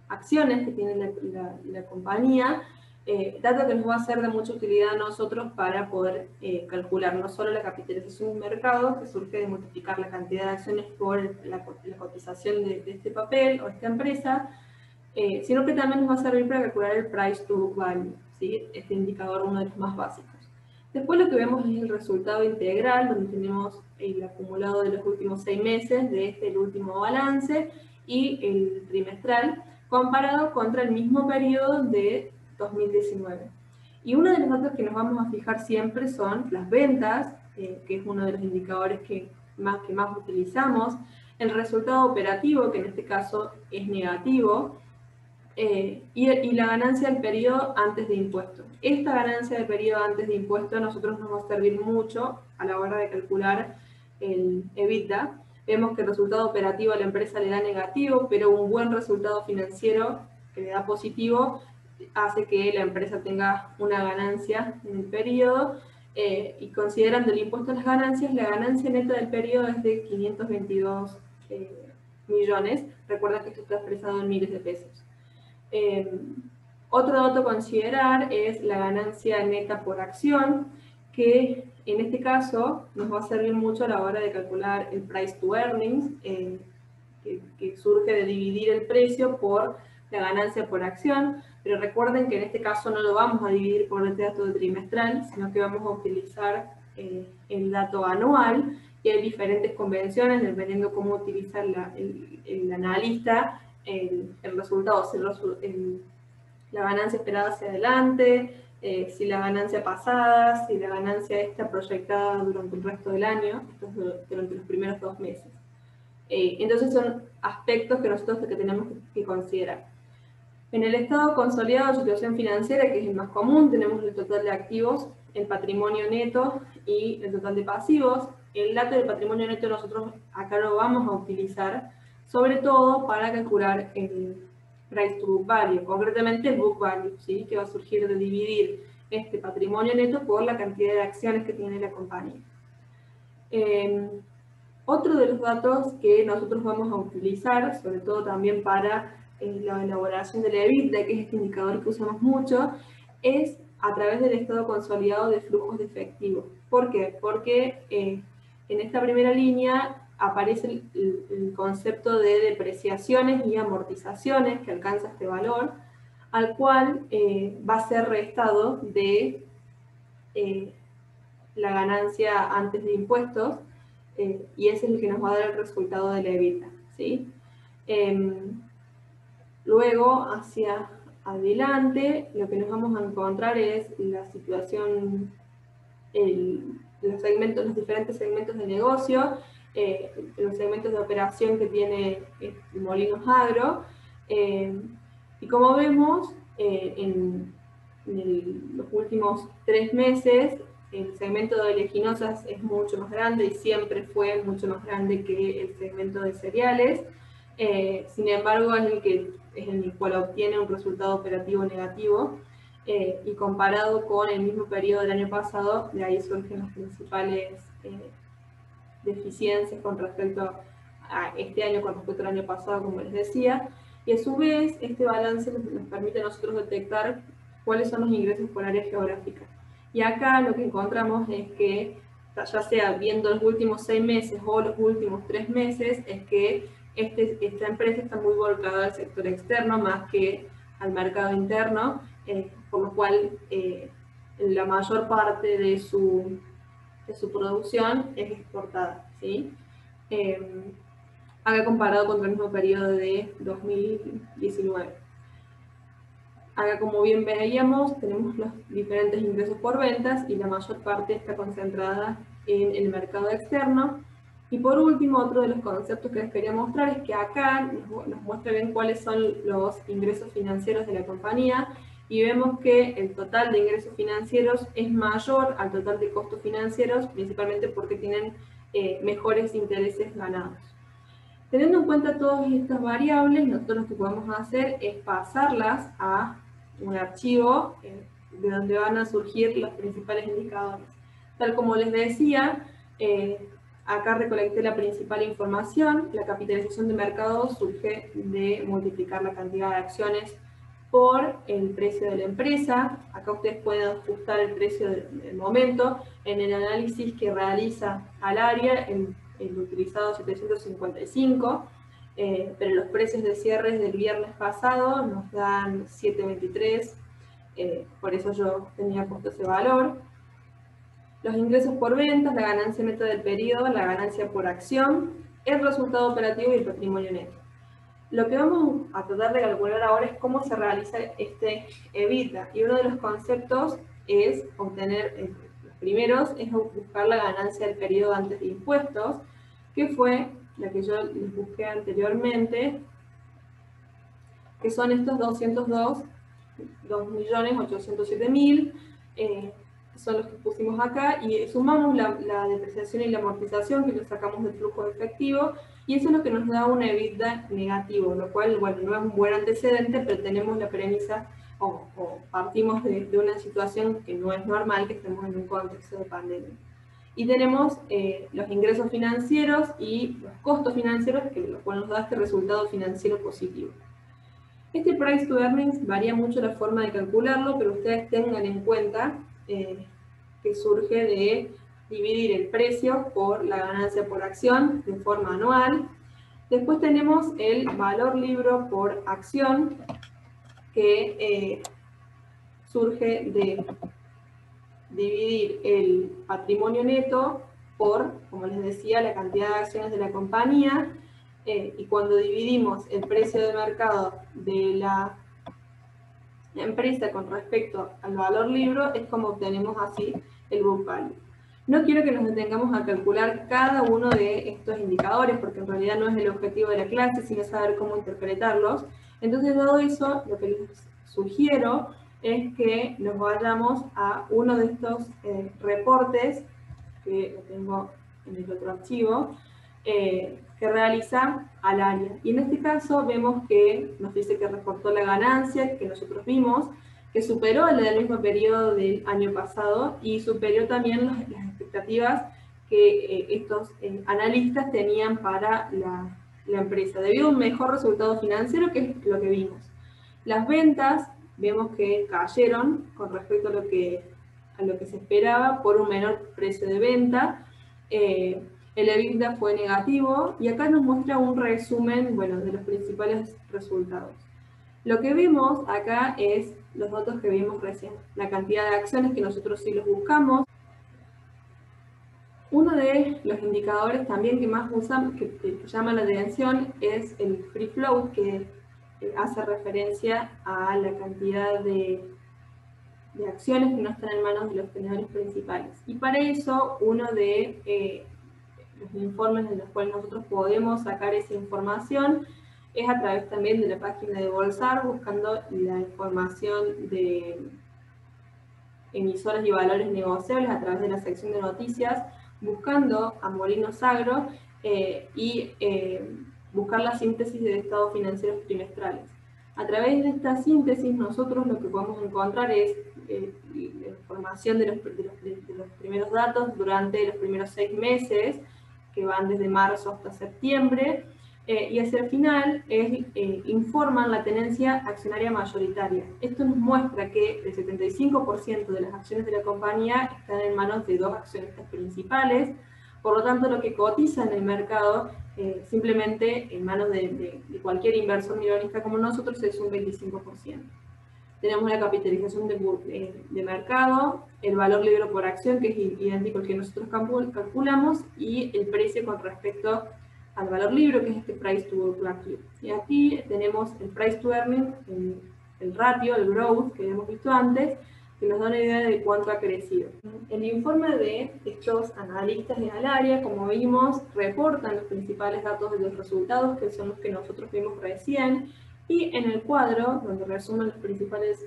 acciones que tiene la compañía, dato que nos va a ser de mucha utilidad a nosotros para poder calcular no solo la capitalización del mercado, que surge de multiplicar la cantidad de acciones por la cotización de este papel o esta empresa, sino que también nos va a servir para calcular el price to book value, ¿sí? Este indicador, uno de los más básicos. Después lo que vemos es el resultado integral, donde tenemos el acumulado de los últimos 6 meses de el último balance y el trimestral, comparado contra el mismo periodo de 2019. Y uno de los datos que nos vamos a fijar siempre son las ventas, que es uno de los indicadores que más utilizamos, el resultado operativo, que en este caso es negativo, y la ganancia del periodo antes de impuesto. Esta ganancia del periodo antes de impuesto a nosotros nos va a servir mucho a la hora de calcular el EBITDA. Vemos que el resultado operativo a la empresa le da negativo, pero un buen resultado financiero que le da positivo hace que la empresa tenga una ganancia en el periodo, y considerando el impuesto a las ganancias, la ganancia neta del periodo es de 522 millones. Recuerda que esto está expresado en miles de pesos. Otro dato a considerar es la ganancia neta por acción, que en este caso nos va a servir mucho a la hora de calcular el price to earnings, que surge de dividir el precio por la ganancia por acción, pero recuerden que en este caso no lo vamos a dividir por el dato trimestral, sino que vamos a utilizar el dato anual, y hay diferentes convenciones dependiendo cómo utiliza el analista el resultado, si la ganancia esperada hacia adelante, si la ganancia pasada, si la ganancia esta proyectada durante el resto del año, esto es durante los primeros 2 meses. Entonces son aspectos que nosotros tenemos que considerar. En el estado consolidado de situación financiera, que es el más común, tenemos el total de activos, el patrimonio neto y el total de pasivos. El dato del patrimonio neto nosotros acá lo vamos a utilizar sobre todo para calcular el price to book value, concretamente el book value, ¿sí? Que va a surgir de dividir este patrimonio neto por la cantidad de acciones que tiene la compañía. Otro de los datos que nosotros vamos a utilizar, sobre todo también para la elaboración de la EBITDA, que es este indicador que usamos mucho, es a través del estado consolidado de flujos de efectivo. ¿Por qué? Porque en esta primera línea aparece el concepto de depreciaciones y amortizaciones que alcanza este valor, al cual va a ser restado de la ganancia antes de impuestos, y ese es el que nos va a dar el resultado de la EBITDA, ¿sí? Luego, hacia adelante, lo que nos vamos a encontrar es la situación, los diferentes segmentos de negocio, los segmentos de operación que tiene Molinos Agro, y como vemos, en los últimos 3 meses, el segmento de oleaginosas es mucho más grande y siempre fue mucho más grande que el segmento de cereales. Sin embargo, es en el cual obtiene un resultado operativo negativo, y comparado con el mismo periodo del año pasado, de ahí surgen las principales deficiencias con respecto a este año, con respecto al año pasado, como les decía, y a su vez este balance nos permite a nosotros detectar cuáles son los ingresos por área geográfica. Y acá lo que encontramos es que, ya sea viendo los últimos 6 meses o los últimos 3 meses, es que esta empresa está muy volcada al sector externo más que al mercado interno, por lo cual la mayor parte de su producción es exportada, ¿sí? Acá comparado contra el mismo periodo de 2019. Acá, como bien veíamos, tenemos los diferentes ingresos por ventas y la mayor parte está concentrada en el mercado externo. Y por último, otro de los conceptos que les quería mostrar es que acá nos muestra bien cuáles son los ingresos financieros de la compañía, y vemos que el total de ingresos financieros es mayor al total de costos financieros, principalmente porque tienen mejores intereses ganados. Teniendo en cuenta todas estas variables, nosotros lo que podemos hacer es pasarlas a un archivo de donde van a surgir los principales indicadores. Tal como les decía, Acá recolecté la principal información. La capitalización de mercado surge de multiplicar la cantidad de acciones por el precio de la empresa. Acá ustedes pueden ajustar el precio del momento. En el análisis que realiza Alaria, el utilizado 755, pero los precios de cierres del viernes pasado nos dan 723, por eso yo tenía puesto ese valor. Los ingresos por ventas, la ganancia neta del periodo, la ganancia por acción, el resultado operativo y el patrimonio neto. Lo que vamos a tratar de calcular ahora es cómo se realiza este EBITDA. Y uno de los conceptos es obtener, los primeros, es buscar la ganancia del periodo antes de impuestos, que fue la que yo les busqué anteriormente, que son estos 2.807.000, son los que pusimos acá, y sumamos la depreciación y la amortización que lo sacamos del flujo de efectivo, y eso es lo que nos da un EBITDA negativo, lo cual, bueno, no es un buen antecedente, pero tenemos la premisa, o partimos de una situación que no es normal, que estemos en un contexto de pandemia. Y tenemos los ingresos financieros y los costos financieros, que lo cual nos da este resultado financiero positivo. Este price to earnings varía mucho la forma de calcularlo, pero ustedes tengan en cuenta que surge de dividir el precio por la ganancia por acción de forma anual. Después tenemos el valor libro por acción, que surge de dividir el patrimonio neto por, como les decía, la cantidad de acciones de la compañía, y cuando dividimos el precio de mercado de la empresa con respecto al valor libro, es como obtenemos así el book value. No quiero que nos detengamos a calcular cada uno de estos indicadores, porque en realidad no es el objetivo de la clase, sino saber cómo interpretarlos. Entonces, dado eso, lo que les sugiero es que nos vayamos a uno de estos reportes, que lo tengo en el otro archivo, que realiza Alaria. Y en este caso vemos que nos dice que reportó la ganancia que nosotros vimos, que superó la del mismo periodo del año pasado y superó también las expectativas que estos analistas tenían para la empresa, debido a un mejor resultado financiero, que es lo que vimos. Las ventas vemos que cayeron con respecto a lo que se esperaba por un menor precio de venta. El EBITDA fue negativo y acá nos muestra un resumen, bueno, de los principales resultados. Lo que vemos acá es los datos que vimos recién, la cantidad de acciones que nosotros sí los buscamos. Uno de los indicadores también que más usamos, que llama la atención, es el free float, que hace referencia a la cantidad de acciones que no están en manos de los tenedores principales. Y para eso, uno de los informes en los cuales nosotros podemos sacar esa información es a través también de la página de Bolsar, buscando la información de emisoras y valores negociables a través de la sección de noticias, buscando a Molinos Agro y buscar la síntesis de estados financieros trimestrales. A través de esta síntesis, nosotros lo que podemos encontrar es la información de los primeros datos durante los primeros 6 meses, que van desde marzo hasta septiembre, y hacia el final informan la tenencia accionaria mayoritaria. Esto nos muestra que el 75% de las acciones de la compañía están en manos de 2 accionistas principales, por lo tanto lo que cotiza en el mercado simplemente en manos de cualquier inversor minorista como nosotros es un 25%. Tenemos la capitalización de mercado, el valor libro por acción, que es idéntico al que nosotros calculamos, y el precio con respecto al valor libro, que es este price to book value. Y aquí tenemos el price to earning, el ratio, el growth que hemos visto antes, que nos da una idea de cuánto ha crecido. El informe de estos analistas de Alaria, como vimos, reportan los principales datos de los resultados, que son los que nosotros vimos recién, y en el cuadro, donde resumen los principales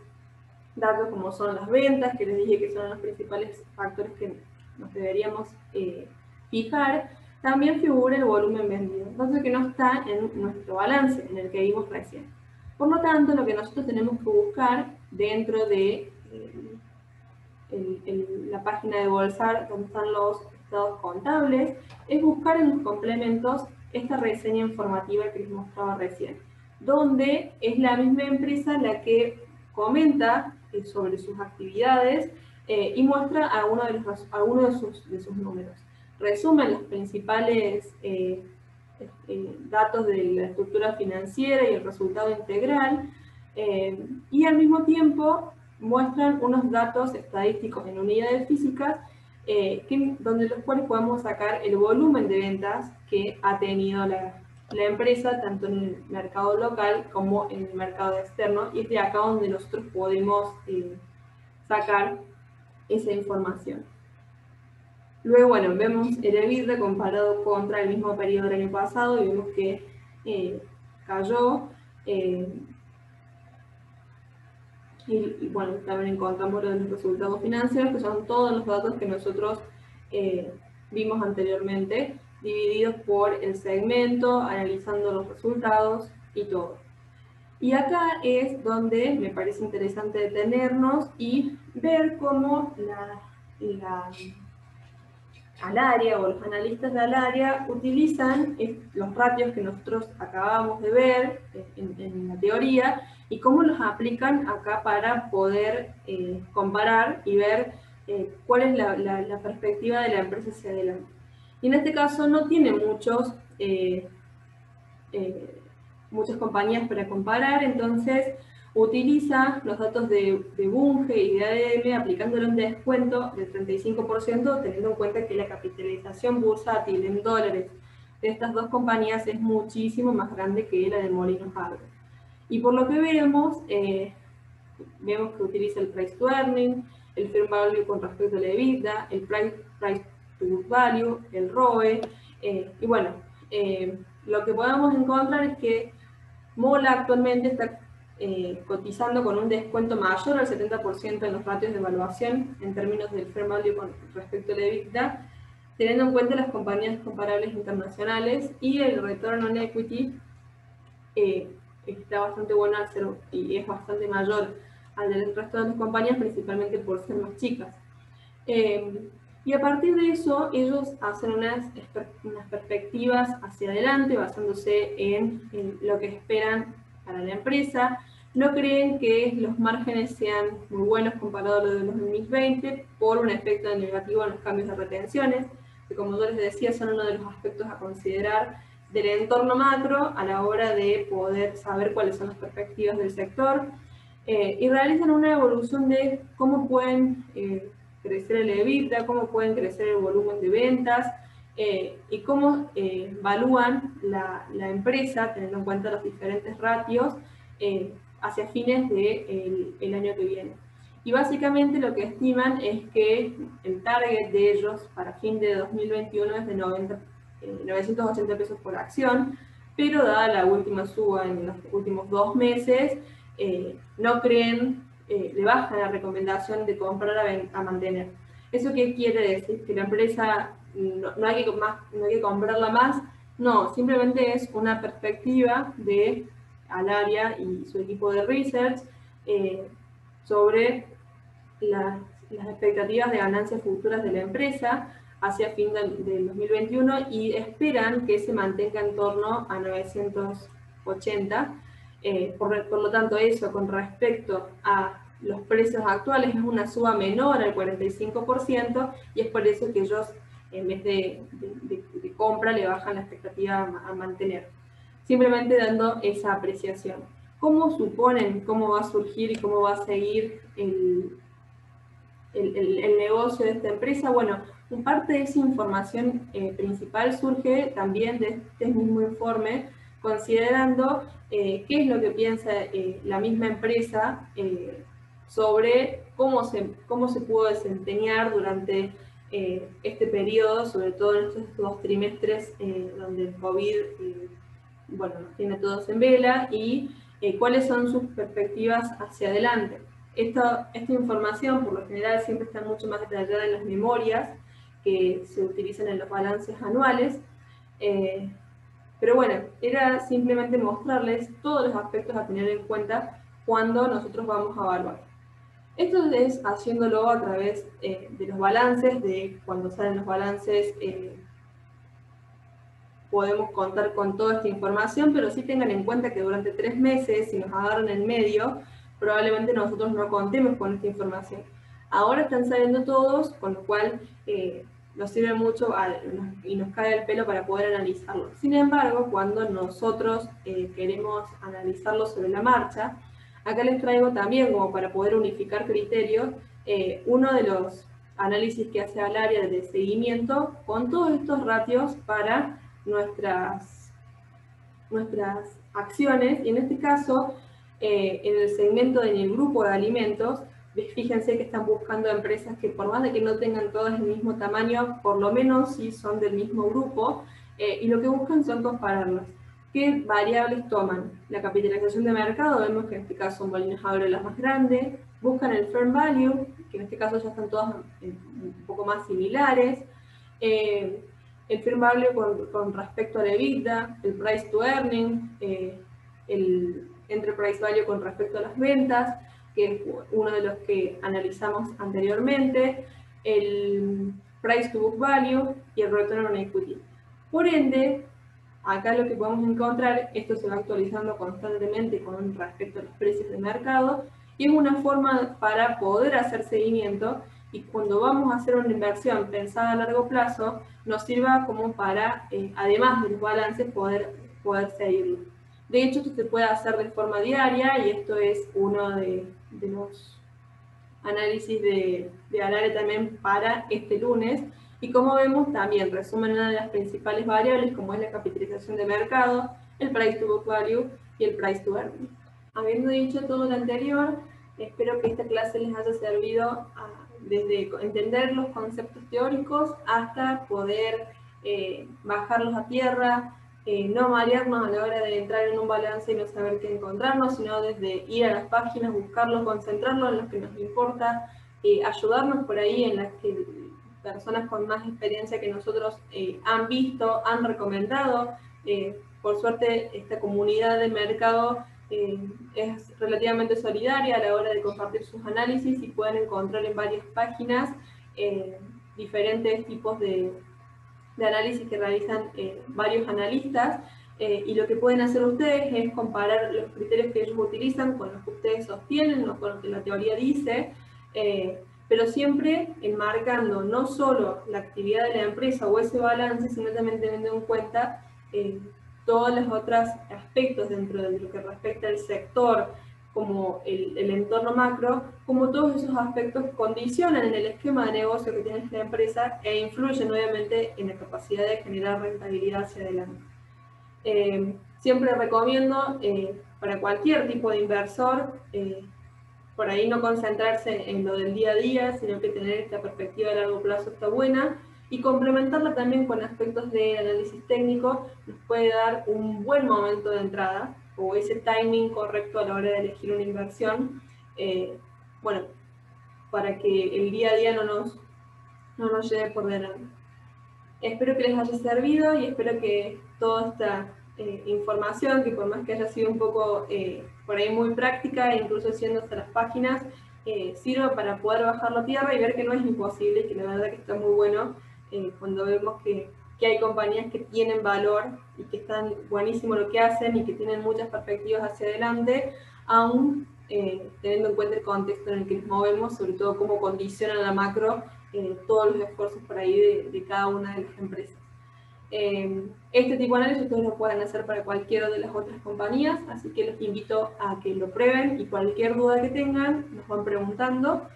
datos, como son las ventas, que les dije que son los principales factores que nos deberíamos fijar, también figura el volumen vendido, entonces que no está en nuestro balance, en el que vimos recién. Por lo tanto, lo que nosotros tenemos que buscar dentro de la página de Bolsar, donde están los estados contables, es buscar en los complementos esta reseña informativa que les mostraba recién, donde es la misma empresa la que comenta sobre sus actividades y muestra algunos de sus números. Resumen los principales datos de la estructura financiera y el resultado integral, y al mismo tiempo muestran unos datos estadísticos en unidades físicas donde los cuales podemos sacar el volumen de ventas que ha tenido la empresa, tanto en el mercado local como en el mercado externo, y es de acá donde nosotros podemos sacar esa información. Luego, bueno, vemos el EBITDA comparado contra el mismo periodo del año pasado y vemos que cayó. Y bueno, también encontramos los resultados financieros, que son todos los datos que nosotros vimos anteriormente, divididos por el segmento, analizando los resultados y todo. Y acá es donde me parece interesante detenernos y ver cómo al área o los analistas del área utilizan los ratios que nosotros acabamos de ver en la teoría y cómo los aplican acá para poder comparar y ver cuál es la perspectiva de la empresa hacia adelante. Y en este caso no tiene muchas compañías para comparar, entonces utiliza los datos de Bunge y de ADM aplicándole un descuento del 35%, teniendo en cuenta que la capitalización bursátil en dólares de estas dos compañías es muchísimo más grande que la de Molinos Agro. Y por lo que vemos que utiliza el price to earning, el fair value con respecto a la EBITDA, el price to book value, el ROE, y bueno, lo que podemos encontrar es que Mola actualmente está cotizando con un descuento mayor al 70% en los ratios de evaluación en términos del fair value con respecto a la EBITDA, teniendo en cuenta las compañías comparables internacionales, y el return on equity está bastante bueno al ser, y es bastante mayor al del resto de las compañías, principalmente por ser más chicas. Y a partir de eso, ellos hacen unas perspectivas hacia adelante, basándose en lo que esperan para la empresa. No creen que los márgenes sean muy buenos comparados a los de 2020 por un efecto negativo en los cambios de retenciones, que como yo les decía, son uno de los aspectos a considerar del entorno macro a la hora de poder saber cuáles son las perspectivas del sector. Y realizan una evolución de cómo pueden crecer el EBITDA, cómo pueden crecer el volumen de ventas y cómo evalúan la empresa, teniendo en cuenta los diferentes ratios, hacia fines del año que viene. Y básicamente lo que estiman es que el target de ellos para fin de 2021 es de 980 pesos por acción, pero dada la última suba en los últimos 2 meses, no creen, le bajan la recomendación de comprar a mantener. ¿Eso qué quiere decir? ¿Que la empresa no hay que comprarla más? No, simplemente es una perspectiva al área y su equipo de research sobre las expectativas de ganancias futuras de la empresa hacia fin del 2021 y esperan que se mantenga en torno a 980. Por lo tanto, eso con respecto a los precios actuales es una suba menor al 45%, y es por eso que ellos, en vez de compra, le bajan la expectativa a mantener, simplemente dando esa apreciación. ¿Cómo suponen cómo va a surgir y cómo va a seguir el negocio de esta empresa? Bueno, en parte de esa información principal surge también de este mismo informe, considerando qué es lo que piensa la misma empresa sobre cómo se pudo desempeñar durante este periodo, sobre todo en estos 2 trimestres donde el COVID bueno, nos tiene todos en vela, y cuáles son sus perspectivas hacia adelante. Esta información, por lo general, siempre está mucho más detallada en las memorias que se utilizan en los balances anuales. Pero bueno, era simplemente mostrarles todos los aspectos a tener en cuenta cuando nosotros vamos a evaluar. Esto es haciéndolo a través de los balances, de cuando salen los balances podemos contar con toda esta información, pero sí tengan en cuenta que durante 3 meses, si nos agarran en medio, probablemente nosotros no contemos con esta información. Ahora están saliendo todos, con lo cual nos sirve mucho y nos cae el pelo para poder analizarlo. Sin embargo, cuando nosotros queremos analizarlo sobre la marcha, acá les traigo también, como para poder unificar criterios, uno de los análisis que hace al área de seguimiento con todos estos ratios para nuestras acciones, y en este caso, en el segmento en el grupo de alimentos, fíjense que están buscando empresas que por más de que no tengan todas el mismo tamaño, por lo menos sí son del mismo grupo, y lo que buscan son compararlas. ¿Qué variables toman? La capitalización de mercado, vemos que en este caso son Molinos Agro la más grande, buscan el Fair Value, que en este caso ya están todas un poco más similares, el Fair Value con respecto a la EBITDA, el Price to Earning, el Enterprise Value con respecto a las ventas, que es uno de los que analizamos anteriormente, el Price to Book Value y el Return on Equity. Por ende, acá lo que podemos encontrar, esto se va actualizando constantemente con respecto a los precios de mercado, y es una forma para poder hacer seguimiento, y cuando vamos a hacer una inversión pensada a largo plazo, nos sirva como para, además de los balances, poder seguirlo. De hecho, esto se puede hacer de forma diaria, y esto es uno de los análisis de Alare también para este lunes. Y como vemos, también resumen una de las principales variables, como es la capitalización de mercado, el Price to Book Value y el Price to Earning. Habiendo dicho todo lo anterior, espero que esta clase les haya servido desde entender los conceptos teóricos hasta poder bajarlos a tierra, no marearnos a la hora de entrar en un balance y no saber qué encontrarnos, sino desde ir a las páginas, buscarlo, concentrarlo en lo que nos importa, ayudarnos por ahí en las que personas con más experiencia que nosotros han visto, han recomendado. Por suerte, esta comunidad de mercado es relativamente solidaria a la hora de compartir sus análisis, y pueden encontrar en varias páginas diferentes tipos de análisis que realizan varios analistas, y lo que pueden hacer ustedes es comparar los criterios que ellos utilizan con los que ustedes sostienen, no con lo que la teoría dice, pero siempre enmarcando no solo la actividad de la empresa o ese balance, sino también teniendo en cuenta todos los otros aspectos dentro de lo que respecta al sector, como el entorno macro, como todos esos aspectos condicionan en el esquema de negocio que tiene la empresa e influyen obviamente en la capacidad de generar rentabilidad hacia adelante. Siempre recomiendo para cualquier tipo de inversor, por ahí no concentrarse en lo del día a día, sino que tener esta perspectiva a largo plazo está buena, y complementarla también con aspectos de análisis técnico nos puede dar un buen momento de entrada, o ese timing correcto a la hora de elegir una inversión, bueno, para que el día a día no nos lleve por delante. Espero que les haya servido, y espero que toda esta información, que por más que haya sido un poco por ahí muy práctica, e incluso siendo hasta las páginas, sirva para poder bajarlo a tierra y ver que no es imposible, y que la verdad que está muy bueno cuando vemos que hay compañías que tienen valor y que están buenísimo lo que hacen y que tienen muchas perspectivas hacia adelante, aún teniendo en cuenta el contexto en el que nos movemos, sobre todo cómo condiciona la macro todos los esfuerzos por ahí de cada una de las empresas. Este tipo de análisis ustedes lo pueden hacer para cualquiera de las otras compañías, así que los invito a que lo prueben, y cualquier duda que tengan nos van preguntando.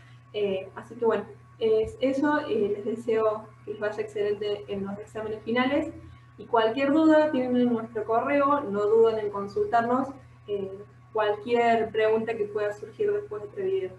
Así que bueno, es eso, les deseo que les vaya excelente en los exámenes finales, y cualquier duda tienen nuestro correo, no duden en consultarnos cualquier pregunta que pueda surgir después de este video.